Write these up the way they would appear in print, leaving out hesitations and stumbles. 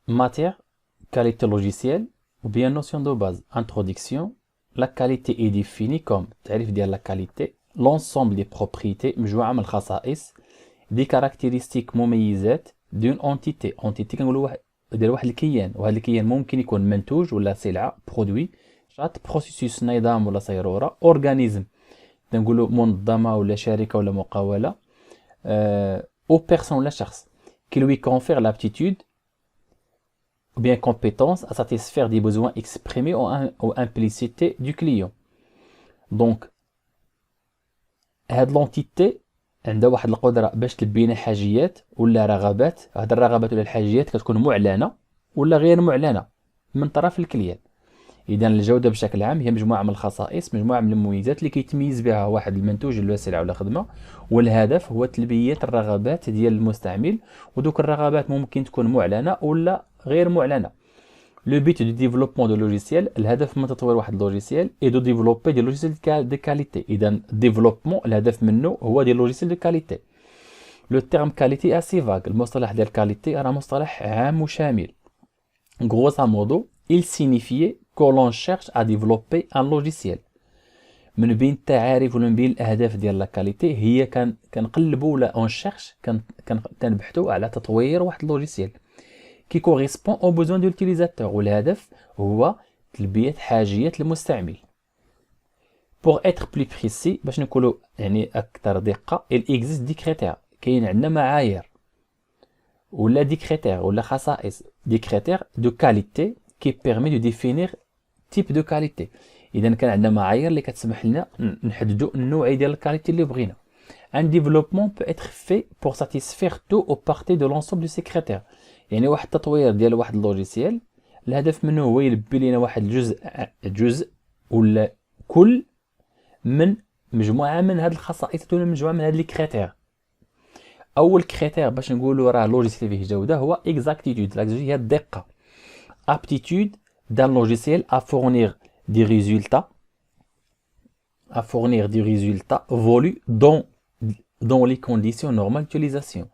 Matière, qualité logicielle ou bien notion de base. Introduction. La qualité est définie comme تعريف ديال la qualité l'ensemble des propriétés مجموعة من الخصائص des caractéristiques مميزات d'une entité. entité كنقولوا واحد الكيان، وهذا الكيان ممكن يكون منتوج ولا سلعة برودوي، شات بروسيسوس نظام ولا صيرورة، اورغانيزم نقولوا منظمة ولا شركة ولا مقاولة، او بيرسون ولا شخص qui lui confère l'aptitude ou bien compétence à satisfaire des besoins exprimés ou implicités du client. Donc هاد لونتيتي عندها واحد القدرة باش تلبي لنا حاجيات ولا رغبات. هاد الرغبات ولا الحاجيات كتكون معلنة ولا غير معلنة من طرف الكليان. إذا الجودة بشكل عام هي مجموعة من الخصائص، مجموعة من المميزات اللي كيتميز بها واحد المنتوج ولا سلعة ولا خدمة، والهدف هو تلبية الرغبات ديال المستعمل، ودوك الرغبات ممكن تكون معلنة ولا غير معلنة. لو بيت دو ديفلوبمون دو لوجيسيال، الهدف من تطوير واحد اللوجيسيال اي دو ديفلوبي دي لوجيسيال دو كاليتي. اذا ديفلوبمون الهدف منه هو دي لوجيسيال دو كاليتي. لو تيرم كاليتي اسي فاغ، المصطلح ديال كاليتي راه مصطلح عام وشامل. غروسا مودو il signifiait que l'on cherche à développer un logiciel. من بين التعاريف ولا من بين الاهداف ديال لا كاليتي هي كنقلبوا ولا اون شيرش كنبحثوا على تطوير واحد اللوجيسيال qui correspond aux besoins de l'utilisateur، والهدف هو تلبية حاجيات المستعمل. Pour être plus précis باش نقولوا يعني أكثر دقة، il existe des critères، كاين عندنا معايير ولا دي critères ولا خصائص، دي critères de qualité qui permet de définir type de qualité. إذا كان عندنا معايير اللي كتسمح لنا نحددوا النوع ديال الكاليتي اللي بغينا. Un développement peut être fait pour satisfaire tout ou partie de l'ensemble de ces critères. يعني واحد التطوير ديال واحد اللوجيسيال الهدف منه هو يلبي لنا واحد الجزء ولا كل من مجموعه من هاد الخصائص ولا مجموعه من هاد لي كريتير. اول كريتير باش نقولوا راه لوجيسيال فيه جوده هو اكزاكتيتود، هي الدقه. aptitude d'un logiciel à fournir des résultats volus dans les conditions normales d'utilisation.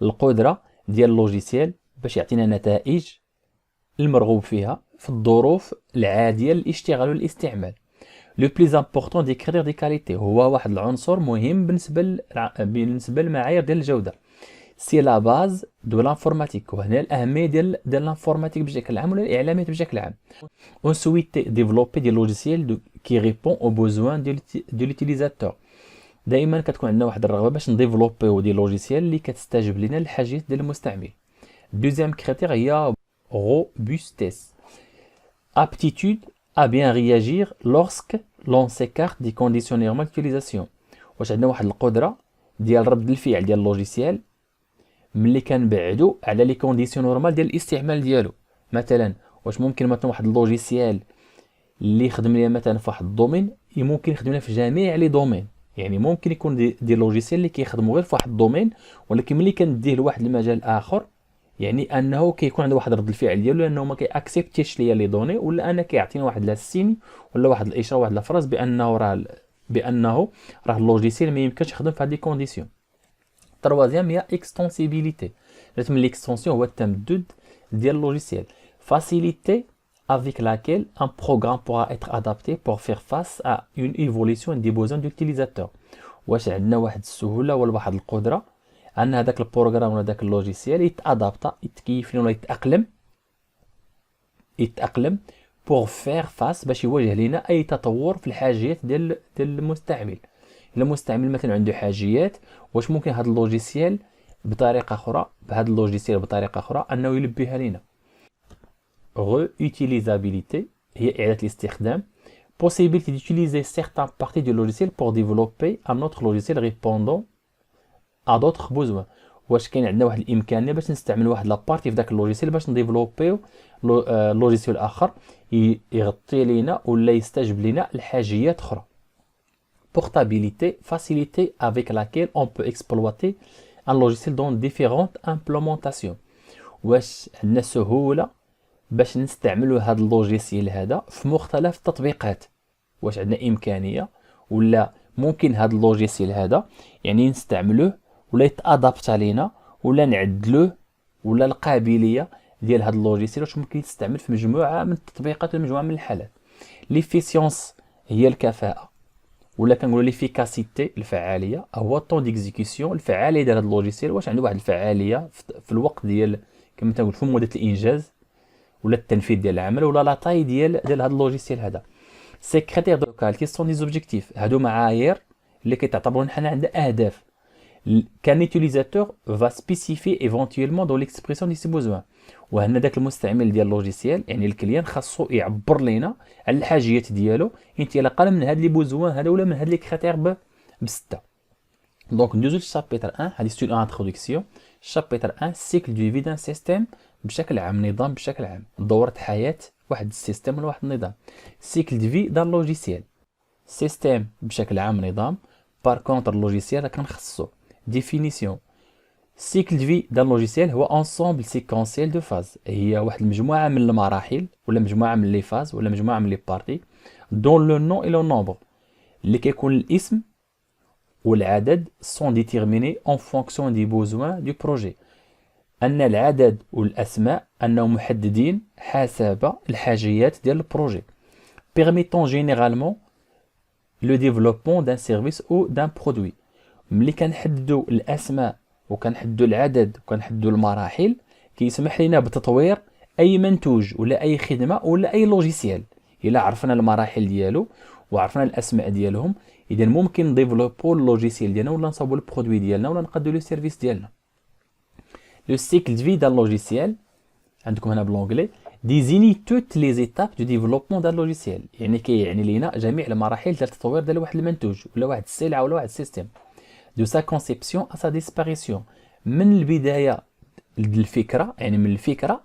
القدره ديال اللوجيسيال باش يعطينا نتائج المرغوب فيها في الظروف العاديه للاشتغال والاستعمال. لو بليز امبورطون دي كريتير دي كاليتي هو واحد العنصر مهم بالنسبه للمعايير ديال الجوده. سي لا باز دو لانفورماتيك، وهنا الاهميه ديال لانفورماتيك بشكل عام ولا الاعلامات بشكل عام. اون سويت ديفلوبي دي لوجيسيال كي ريبون او بوزوان دو لوتيليزاتور. دائما كتكون عندنا واحد الرغبه باش نديفلوبيو دي لوجيسيال اللي كتستجب لنا الحاجات ديال المستعمل. دوزيام كريتير هي روبوستيس، aptitude à bien réagir lorsque l'on s'écarte des conditions normales d'utilisation. واش عندنا واحد القدره ديال رد الفعل ديال اللوجيسيال ملي كنبعدوا على لي كونديسيون نورمال ديال الاستعمال ديالو. مثلا واش ممكن مثلا واحد اللوجيسيال اللي يخدم ليا مثلا في واحد الدومين ممكن يخدم لنا في جميع لي دومين. يعني ممكن يكون دي لوجيسيال اللي كيخدموا غير في واحد الدومين، ولكن ملي كنديه لواحد المجال اخر يعني انه كيكون عنده واحد رد الفعل ديالو، لانه ما كياكسبتيش ليا لي دوني، ولا انا كيعطيني واحد لاسيني ولا واحد الاشاره واحد لافراز بانه راه اللوجيسيال ما يمكنش يخدم في هذه لي كونديسيون. تروازيام هي اكستونسيبيليتي، من ليكستونسيون هو التمدد ديال اللوجيسيال. فاسيليتي avec laquelle un programme pourra être adapté pour faire face à une évolution des besoins de l'utilisateur. واش عندنا واحد السهوله ولا واحد القدره ان هذاك البروغرام ولا داك اللوجيسيال يتادابتا يتكيف ولا يتاقلم بور فير فاس باش يواجه لنا اي تطور في الحاجيات ديال المستعمل. الا المستعمل مثلا عنده حاجيات، واش ممكن هذا اللوجيسيال بطريقه اخرى انه يلبيها لنا. réutilisabilité هي إعادة الاستخدام. possibilité d'utiliser certaines parties du logiciel pour développer un autre logiciel répondant à d'autres besoins. واش كاين عندنا واحد الامكانيه باش نستعمل واحد لابارتي في داك اللوجيسيال باش نديفلوبيو لوجيسيال اخر يغطي لينا ولا يستجب لنا لحاجيات اخرى. portabilité facilité avec laquelle on peut exploiter un logiciel dans différentes implémentations. واش عندنا سهوله باش نستعملوا هذا اللوجيسيال هذا في مختلف التطبيقات. واش عندنا امكانيه ولا ممكن هذا اللوجيسيال هذا يعني نستعملوه ولا يتادابت علينا ولا نعدلوه ولا القابليه ديال هذا اللوجيسيال واش ممكن يستعمل في مجموعه من التطبيقات ومجموعه من الحالات. ليفيسيونس هي الكفاءه، ولا كنقولوا ليفيكاسيتي الفعاليه، هو طون ديكزيكسيون الفعاليه ديال هذا اللوجيسيال، واش عنده واحد الفعاليه في الوقت ديال كما تنقول في مده الانجاز ولا التنفيذ ديال العمل، ولا لا طاي ديال هذا اللوجيسيال هذا. سي كريتير دو كاليتي سون دي زوبجيكتيف، هادو معايير اللي كيتعتبروا حنا عندنا اهداف. كان utilisateur va spécifier éventuellement dans l'expression de ses besoins. وهنا داك المستعمل ديال اللوجيسيال يعني الكليان خاصو يعبر لينا على الحاجيات ديالو انطلاقا من هاد لي بوزوان هذا ولا من هاد لي كريتير بسته. دونك ندوزو للشابيتر 1، هادي سي اون انتروداكسيون. شابيتر 1 سيكل دو في دان سيستيم بشكل عام، نظام بشكل عام، دورة حياة واحد السيستم ولا واحد النظام. سيكل دو في دان لوجيسيال، سيستيم بشكل عام نظام، بار كونتر اللوجيسيال كنخصو. ديفينيسيون، cycle de vie d'un logiciel هو ensemble séquentiel de phase، هي واحد المجموعة من المراحل ولا مجموعة من لي فاز ولا مجموعة من لي بارتي dont le nom et le nombre اللي كيكون الاسم والعدد sont déterminés en fonction des besoins du projet. أن العدد والأسماء أنهم محددين حسب الحاجيات ديال البروجي. permettant généralement le développement d'un service ou d'un produit. ملي كنحددوا الاسماء وكنحددوا العدد وكنحددوا المراحل كيسمح لنا بتطوير اي منتوج ولا اي خدمه ولا اي لوجيسيال. الا عرفنا المراحل ديالو وعرفنا الاسماء ديالهم، اذا ممكن نديفلوبو اللوجيسيال ديالنا ولا نصاوبوا البرودوي ديالنا ولا نقدروا لو سيرفيس ديالنا. لو سيكل دو في دان لوجيسيال عندكم هنا بالونجلي ديزيني توت لي زيتاب دو ديفلوبمون دان لوجيسيال، يعني كيعني لينا جميع المراحل ديال التطوير ديال واحد المنتوج ولا واحد السلعه ولا واحد السيستم. de sa conception à sa disparition، من البداية الفكرة يعني من الفكرة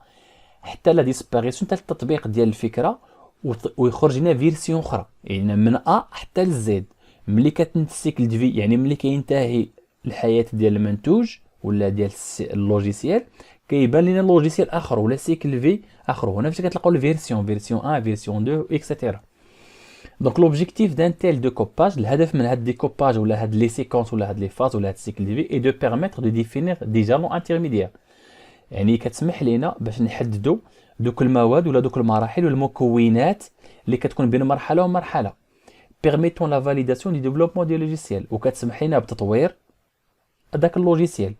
حتى لا ديسباريسيون، حتى التطبيق ديال الفكرة ويخرج لنا فيرسيون أخرى، يعني من أ حتى لزد. ملي كتنسيكل دو في يعني ملي كينتهي الحياة ديال المنتوج ولا ديال اللوجيسيال كيبان لنا لوجيسيال آخر ولا سيكل في آخر. هنا فاش كتلقاو الفيرسيون، فيرسيون 1 فيرسيون 2 اكسيتيرا. Donc l'objectif d'un tel découpage, الهدف من هاد découpage ولا هاد لي سيكونس ولا هاد لي فاز ولا هاد السيكل دي في est de permettre de définir des jalons intermédiaires، يعني كتسمح لينا باش نحددوا دوك المواد ولا دوك المراحل والمكونات اللي كتكون بين مرحله ومرحله. permettant la validation du développement du logiciel، وكتسمح لينا بتطوير داك اللوجيسيال.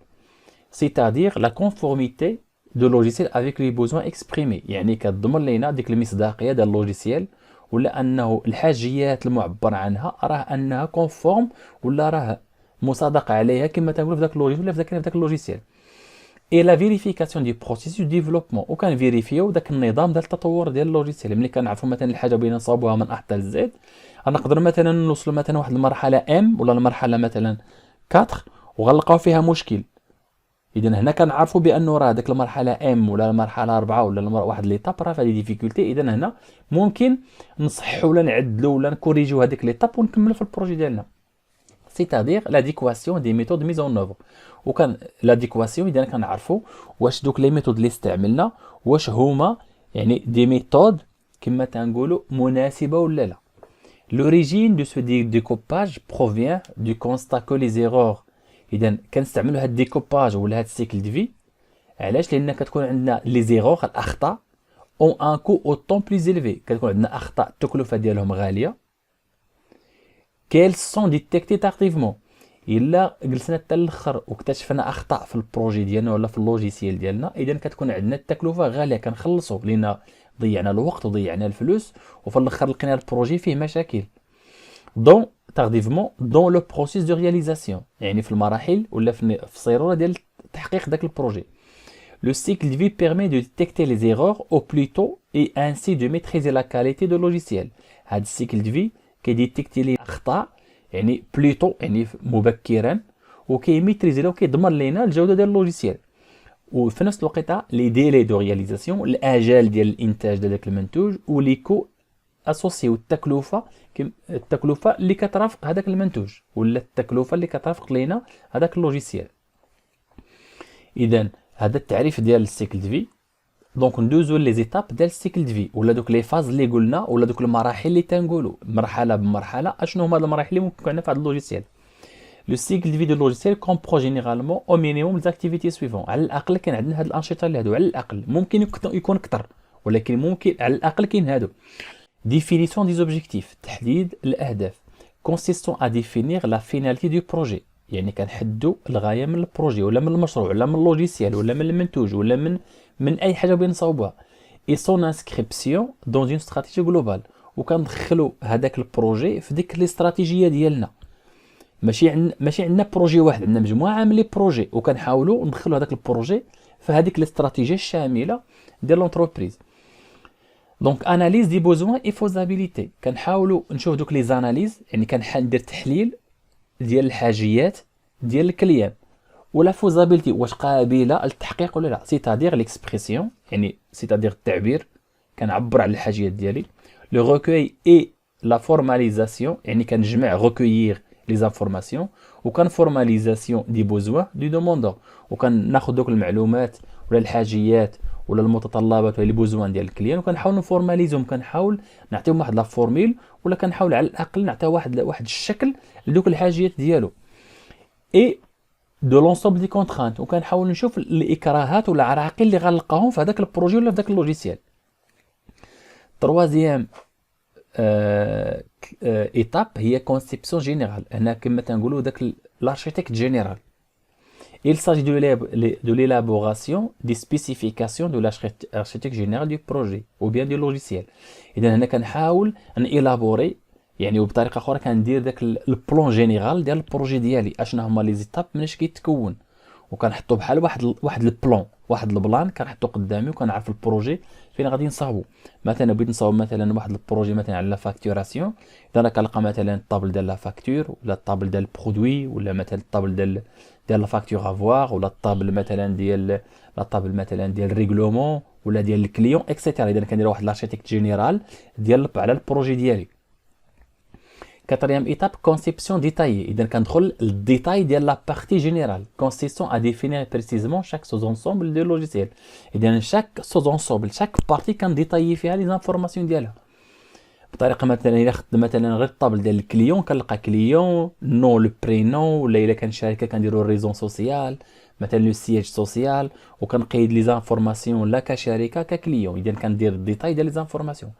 c'est-à-dire la conformité de logiciel avec les besoins exprimés، يعني كتضمن لينا ديك المصداقيه ديال اللوجيسيال ولا انه الحاجيات المعبر عنها راه انها كونفورم ولا راه مصادقه عليها كما تنقولوا في ذاك اللوجيسيال ولا في ذاك اللوجيسيال. اي لا فيريفيكاسيون دي بروسيس دو ديفلوبمون، وكنفيريفيو داك النظام ديال التطور ديال اللوجيسيال. ملي كنعرفوا مثلا الحاجه بغينا نصاوبوها من ا حتى لزد، غنقدروا مثلا نوصلوا مثلا واحد المرحله ام ولا المرحله مثلا 4 وغنلقاو فيها مشكل. اذا هنا كنعرفوا بانه راه ديك المرحله ام ولا المرحله 4 ولا واحد ليطاب راه فيها دي ديفيكولتي. اذا هنا ممكن نصححوا ولا نعدلوا ولا نكوريجيو هذيك ليطاب ونكملوا في البروجي ديالنا. c'est-à-dire l'adéquation des méthodes mises en œuvre. وكان l'adéquation اذا كنعرفوا واش دوك لي ميثود اللي استعملنا واش هما يعني دي ميثود كما تنقولوا مناسبه ولا لا. l'origine de ce découpage provient du constat que les erreurs، اذا كنستعملوا هاد الديكوباج ولا هاد السيكل دي في علاش؟ لان كتكون عندنا لي زيرور الاخطاء اون ان كو اوتون بليز إليفي، كتكون عندنا اخطاء التكلفه ديالهم غاليه. كيل سون ديتيكتي تارديفمون، الا جلسنا حتى الاخر واكتشفنا اخطاء في البروجي ديالنا ولا في اللوجيسيال ديالنا، اذا كتكون عندنا التكلفه غاليه كنخلصوا لان ضيعنا الوقت وضيعنا الفلوس وفي الاخر لقينا البروجي فيه مشاكل. دون tardivement dans le processus de réalisation، يعني في المراحل ولا في الصيروره ديال تحقيق داك البروجي. Le cycle de vie permet de détecter les erreurs au plus tôt et ainsi de maîtriser la qualité de logiciel. هاد السيكل دي في كيديتيكتي لي اخطاء يعني بليتو يعني مبكرا وكيميتريزي لو كيضمن لينا الجوده ديال اللوجيسيال. وفي نفس الوقت لي ديلي دو رياليزاسيون الاجال ديال الانتاج ديال داك المنتوج وليكو اسوسيو التكلفه اللي كترافق هذاك المنتوج ولا التكلفه اللي كترافق لينا هذاك اللوجيسيال. اذا هذا التعريف ديال السيكل دي في. دونك ندوزو لي زيتاب ديال السيكل دي في ولا دوك لي فاز اللي قلنا ولا دوك المراحل اللي تنقولوا مرحله بمرحله اشنو هما المراحل اللي ممكن يكون عندنا في هذا اللوجيسيال. Le cycle de vie du logiciel comprend généralement au minimum les activités suivantes. على الأقل كان عندنا هاد الأنشطة اللي هادو، على الأقل ممكن يكون أكثر، ولكن ممكن على الأقل كاين هادو. Définition des objectifs، تحديد الأهداف. Consistant à définir la finalité du projet، يعني كنحددوا الغاية من البروجي ولا من المشروع ولا من اللوجيسيال ولا من المنتوج ولا من أي حاجة بنصاوبوها. Et son inscription dans une stratégie globale، وكندخلوا هذاك البروجي في ديك الاستراتيجية ديالنا. ماشي عندنا بروجي واحد، عندنا مجموعه من لي بروجي وكنحاولوا ندخلوا هذاك البروجي في هذيك الاستراتيجيه الشامله ديال لونتربريز. دونك اناليز دي بوزوان اي فوزابيليتي، كنحاولوا نشوف دوك لي زاناليز، يعني ندير تحليل ديال الحاجيات ديال الكليان ولا فوزابيليتي واش قابله للتحقيق ولا لا. سيتادير ليكسبريسيون، يعني سيتادير التعبير، كنعبر على الحاجيات ديالي. لو ريكوي اي لا فورماليزاسيون، يعني كنجمع ريكويير les informations، وكان فورماليزاسيون دي بوزوان دي دوموندور، وكان ناخذ دوك المعلومات ولا الحاجيات ولا المتطلبات ولا لي بوزوان ديال الكليان وكنحاول نفورماليزهم، كنحاول نعطيهم واحد لا فورميل ولا كنحاول على الاقل نعطيو واحد الشكل لدوك الحاجيات ديالو. اي دو لونسومبل دي كونترانت، وكنحاول نشوف الاكراهات ولا العراقيل اللي غنلقاهم في هذاك البروجي ولا في داك اللوجيسيال. تروازيام étape هي conception générale. هنا كما تنقولوا داك l'architecte général. Il s'agit de l'élaboration des spécifications de l'architecte général du projet ou bien du logiciel. إذا هنا كنحاول élaborer، يعني وبطريقة أخرى كندير داك البلان جينيرال ديال البروجي ديالي، اشنا هما لي زيتاب مناش كيتكون، وكنحطو بحال واحد البلان، واحد البلان كنحطو قدامي وكنعرف البروجي فين غادي نصاوبو. مثلا بغيت نصاوب مثلا واحد البروجي مثلا على لا فاكتوراسيون، اذا انا كنلقى مثلا الطابل ديال لا فاكتور ولا الطابل ديال البرودوي ولا مثلا الطابل ديال لا فاكتور افوار ولا الطابل مثلا ديال الريغلومون ولا ديال الكليون اكسيتيرا. اذا كندير واحد لارشيتيكت جينيرال ديال على البروجي ديالي. Quatrième étape, conception détaillée. إذا كندخل الديتاي ديال لا بارتي جينيرال consistant à définir précisément chaque sous-ensemble de logiciel. إذا chaque sous-ensemble، chaque partie كنديتايي فيها لي زانفورماسيون ديالها. بطريقة مثلا إلا خدت مثلا غير الطابل ديال الكليون كنلقى كليون نو لو برينون، ولا إلا كان شركة كنديرو الريزون سوسيال مثلا لو سياج سوسيال، وكنقيد لي زانفورماسيون لا كشركة ككليون. إذا كندير الديتاي ديال لي زانفورماسيون.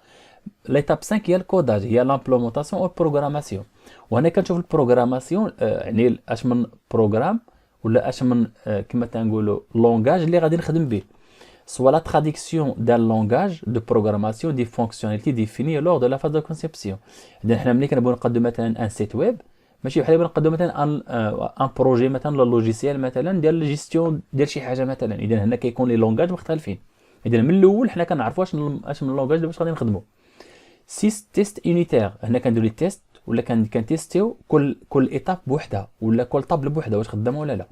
l'étape 5 هي الكوداج، هي لامبلومونطاسيون او بروغراماسيون. وهنا كنشوف البروغراماسيون يعني اش من بروغرام ولا اش من كما تنقولوا لونغاج اللي غادي نخدم به، سوا لا تراديكسيون دال لونغاج دو بروغراماسيون دي فونكسيوناليتي ديفيني لور دو لا فاز دو كونسيبسيون. اذا حنا ملي كنبغيو نقدم مثلا ان سيت ويب، ماشي بحال نقدم مثلا ان بروجي مثلا ولا لوجيسيال مثلا ديال جيستيون ديال شي حاجه مثلا. اذا هنا كيكون لي لونغاج مختلفين. اذا من الاول حنا كنعرفوا اش من لونغاج باش غادي نخدموا. 6 تيست يونيتير، هنا كنديرو لي تيست ولا كنتيستيو كل ايتاب بوحدها ولا كل طابل بوحدها واش خدامه ولا لا.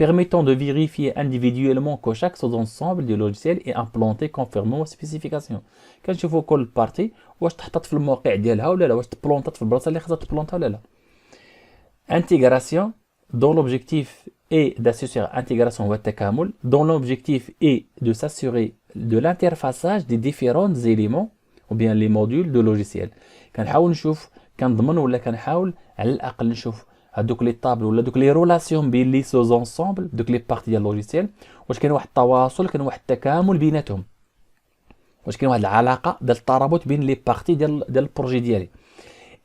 permettant de vérifier individuellement que chaque sous-ensemble du logiciel est implanté conformément aux spécifications. كنشوفوا كل بارتي واش تحطت في الموقع ديالها ولا لا، واش تبلونطات في البلاصه اللي خاصها تبلونطا ولا لا. intégration dont l'objectif est d'assurer intégration هو التكامل، dont l'objectif est de s'assurer de l'interfaçage des différents éléments ou bien les modules de logiciel. كنحاول نشوف كنضمن ولا كنحاول على الاقل نشوف هذوك لي طابل ولا دوك لي رولاسيون بين لي سوزونسومبل دوك لي بارتي ديال اللوجيسيال، واش كاين واحد التواصل، كاين واحد التكامل بيناتهم، واش كاين واحد العلاقه ديال الترابط بين لي بارتي ديال البروجي ديالي.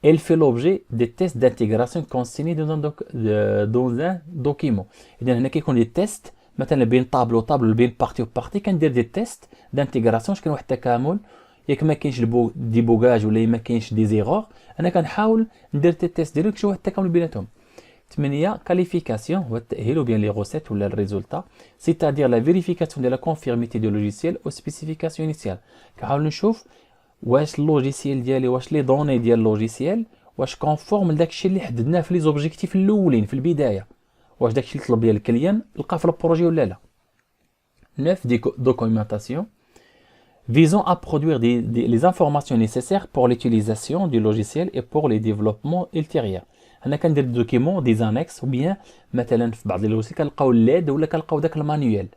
Elle fait l'objet des tests d'intégration consignés dans un document. إذا هنا كيكون لي تيست مثلا بين طابل وطابل بين بارتي وبارتي، كندير دي تيست دانتيغراسيون، كاين واحد التكامل، ياك ما كاينش ديبوغاج ولا ما كاينش دي زيغور، انا كنحاول ندير تي تيست ديالو كشي واحد التكامل بيناتهم. 8 كاليفيكاسيون هو التاهيل وبيان لي غوسيت ولا الريزولتا، سيتادير لا فيريفيكاسيون ديال لا كونفيرميتي دو لوجيسيال او سبيسيفيكاسيون انيسيال. كنحاول نشوف واش اللوجيسيال ديالي، واش لي دوني ديال اللوجيسيال واش كونفورم لداكشي اللي حددناه في لي زوبجيكتيف الاولين في البدايه، واش داكشي اللي طلب ديال الكليان لقاه في البروجي ولا لا. 9 دوكيومونطاسيون visant à produire les informations nécessaires pour l'utilisation du logiciel et pour les développements ultérieurs. هنا كندير دوكيمون دي زانكس، وبيان مثلا في بعض اللوجيسيال كنلقاو الليد ولا كنلقاو داك المانيوال،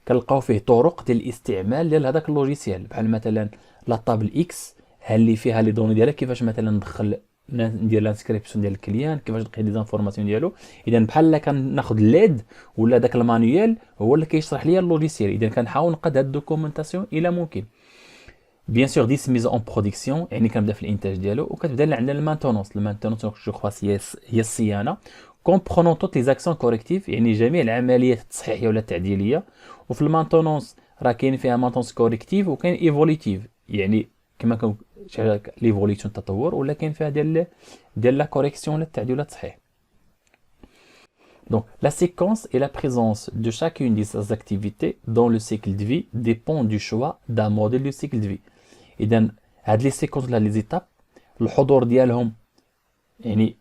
كنلقاو فيه طرق ديال الاستعمال ديال هذاك اللوجيسيال، بحال مثلا لا طابل اكس ها اللي فيها لي دوني ديالها كيفاش مثلا ندخل ندير لانسكريبسيون ديال الكليان، كيفاش نلقى لي زانفورماسيون ديالو. اذا بحال كناخذ الليد ولا داك المانيوال هو اللي كيشرح ليا اللوجيسيال. اذا كنحاول نقاد هاد الدوكيومونطاسيون الى ممكن. بيان سور 10 ميز اون برودكسيون، يعني كنبدا في الانتاج ديالو، وكتبدا عندنا المانتونونس. المانتونونس جو كخواس هي الصيانه، كومبرونون توت لي زاكسيون كوريكتيف، يعني جميع العمليات التصحيحيه ولا التعديليه. وفي المانتونونس راه كاين فيها مانتونس كوريكتيف وكاين ايفوليتيف، يعني كما كان ليفوليسيون التطور، ولا كاين فيها ديال لا كوريكسيون ولا التعديل ولا التصحيح. Donc, la séquence et la présence de chacune de ces activités dans le cycle de vie dépend du choix d'un modèle de cycle de vie. إذا هاد لي سيكونس ولا لي زيتاب الحضور ديالهم يعني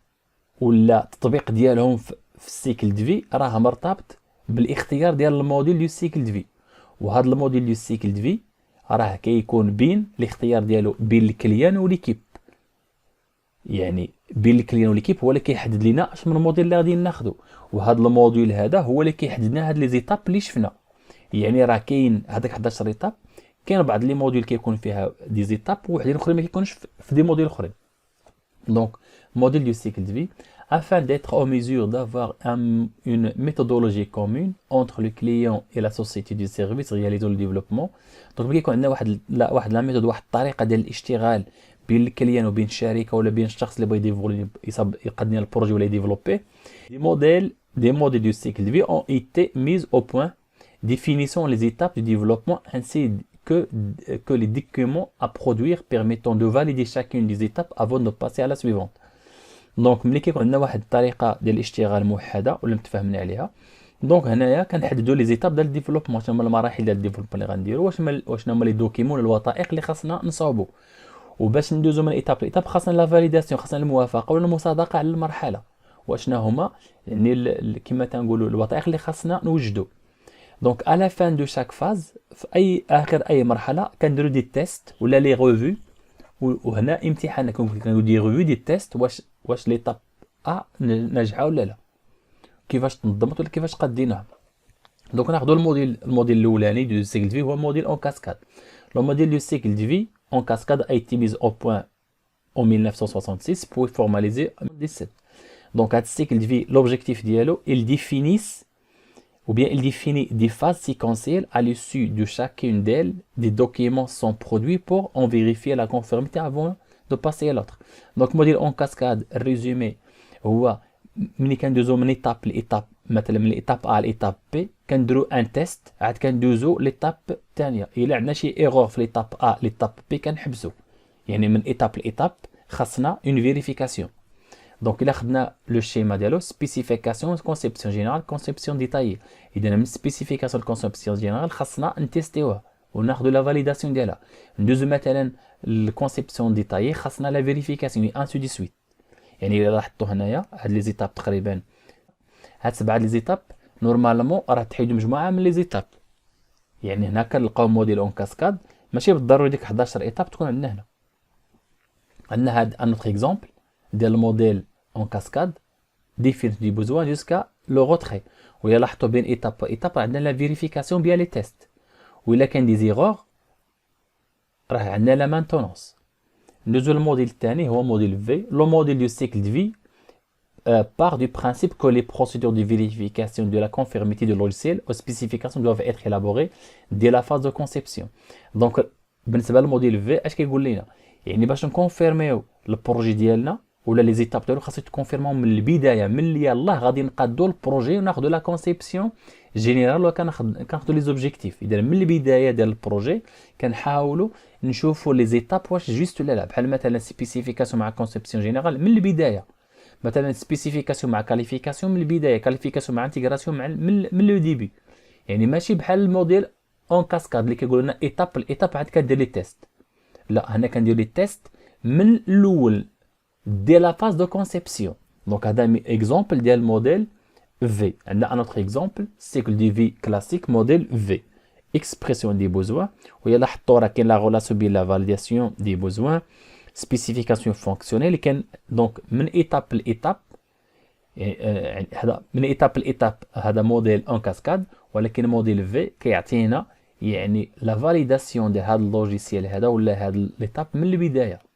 ولا التطبيق ديالهم في السيكل دو في راه مرتبط بالاختيار ديال الموديل دو سيكل دو في. وهذا الموديل دو سيكل دو في راه كيكون بين الاختيار ديالو بين الكليان وليكيب. يعني بين الكليان وليكيب هو اللي كيحدد لنا اش من موديل اللي غادي ناخذو، وهذا الموديل هذا هو اللي كيحدد لنا هاد لي زيتاب اللي شفنا. يعني راه كاين هذاك 11 ايتاب، كاين بعض لي موديل كيكون فيها دي زيتاب وحدين اخرين ما كيكونش في دي موديل اخرين. دونك modèle du cycle de vie afin d'être en mesure d'avoir une méthodologie commune entre le client et la société du service réalisant le développement. Donc ملي كيكون عندنا واحد لا ميثود، واحد الطريقه ديال الاشتغال بين الكليان وبين الشركه ولا بين الشخص اللي بغى يديفولي يقدم البروجي ولا يديفلوبي. des modèles du cycle de vie ont été mis au point définissant les étapes du développement ainsi que les documents à produire permettant de valider chacune des étapes avant de passer à la suivante. دونك ملي كيكون عندنا واحد الطريقه ديال الاشتغال موحده ولا متفاهمين عليها، دونك هنايا كنحددوا لي زيتاب ديال الديفلوبمون، شنو هما المراحل ديال الديفلوبمون اللي غنديروا، وشنو هما لي دوكيمون الوثائق اللي خاصنا نصاوبوا. وباش ندوزو من ايتاب لايتاب خاصنا لا فاليداسيون، خاصنا الموافقه ولا المصادقه على المرحله. وشنا هما يعني كما تنقولوا الوثائق اللي خاصنا نوجدوا. دونك على فان دو شاك فاز، في اي اخر اي مرحله كنديروا دي تيست ولا لي ريفيو، وهنا امتحان كنديروا دي ريفيو دي تيست واش ليطاب ناجحه ولا لا، كيفاش تنظمت ولا كيفاش قديناها. دونك ناخذوا الموديل الاولاني دو سيكل دو في هو موديل اون كاسكاد. لو موديل دو سيكل دو في اون كاسكاد a été mis au point en 1966 pour formaliser en 2017. Donc هاد السيكل دو في l'objectif ديالو il définit des phases séquentielles à l'issue de chacune d'elles. Des documents sont produits pour en vérifier la conformité avant de passer à l'autre. Donc modèle en cascade résumé هو ملي كندوزو من ايتاب لايتاب، مثلا من الايتاب A لايتاب B كنديرو ان تيست، عاد كندوزو ليتاب الثانيه. الا عندنا شي ايغور في ليتاب A ليتاب B كنحبسو، يعني من ايتاب لايتاب خاصنا اون فيريفيكاسيون. دونك الا خدنا لو شيما ديالو سبيسيفيكاسيون كونسيبسيون جينيرال كونسيبسيون ديتايي. اذا من سبيسيفيكاسيون كونسيبسيون جينيرال خاصنا نتيستيوها وناخذ لا فاليداسيون ديالها. ندوزو مثلا الكونسيبسيون ديتايي خاصنا لا فيريفيكاسيون ان سو دي سويت. يعني الا لاحظتوا هنايا هاد لي زيتاب تقريبا هاد 7 لي زيتاب نورمالمون راه تحيدوا مجموعه من لي زيتاب. يعني هنا كنلقاو موديل اون كاسكاد ماشي بالضروري ديك 11 ايتاب تكون عندنا هنا. عندنا هاد ان اوتر اكزومبل ديال الموديل en cascade définir du besoin jusqu'à le retrait. وإلا لاحظتوا بين étape و étape عندنا la vérification bien les tests. وإلا كان des erreurs راه عندنا la maintenance. ندوزو للموديل الثاني هو موديل V. Le modèle du cycle de vie part du principe que les procédures de vérification de la conformité du logiciel aux spécifications doivent être élaborées dès la phase de conception. Donc بالنسبة للموديل V اش كيقول لنا؟ يعني باش نكونفيرميو البروجي ديالنا ولا لي زيتاب ديالو خاصو تكونفيرمون من البدايه، من اللي يلاه غادي نقادو البروجي وناخذوا لا كونسيبسيون جينيرال وكناخذوا لي زوبجيكتيف. اذا من البدايه ديال البروجي كنحاولوا نشوفوا لي زيتاب واش جوست ولا لا. بحال مثلا سبيسيفيكاسيون مع كونسيبسيون جينيرال من البدايه، مثلا سبيسيفيكاسيون مع كاليفيكاسيون من البدايه، كاليفيكاسيون مع انتيغراسيون مع من لو ديبي. يعني ماشي بحال الموديل اون كاسكاد اللي كيقول لنا ايتاب الايتاب عاد كدير لي تيست. لا، هنا كندير لي تيست من الاول dès la phase de conception. Donc هذا exemple ديال modèle V. عندنا un autre exemple cycle de vie classique modèle V. Expression des besoins. وإلا لاحظتوا راه كاين la relation بين la validation des besoins spécification fonctionnelle. كان دونك من étape لإيتاب هذا من étape لإيتاب هذا موديل en cascade، ولكن موديل V كيعطينا يعني la validation ديال هذا اللوجيسيال هذا ولا هذا l'étape من البداية.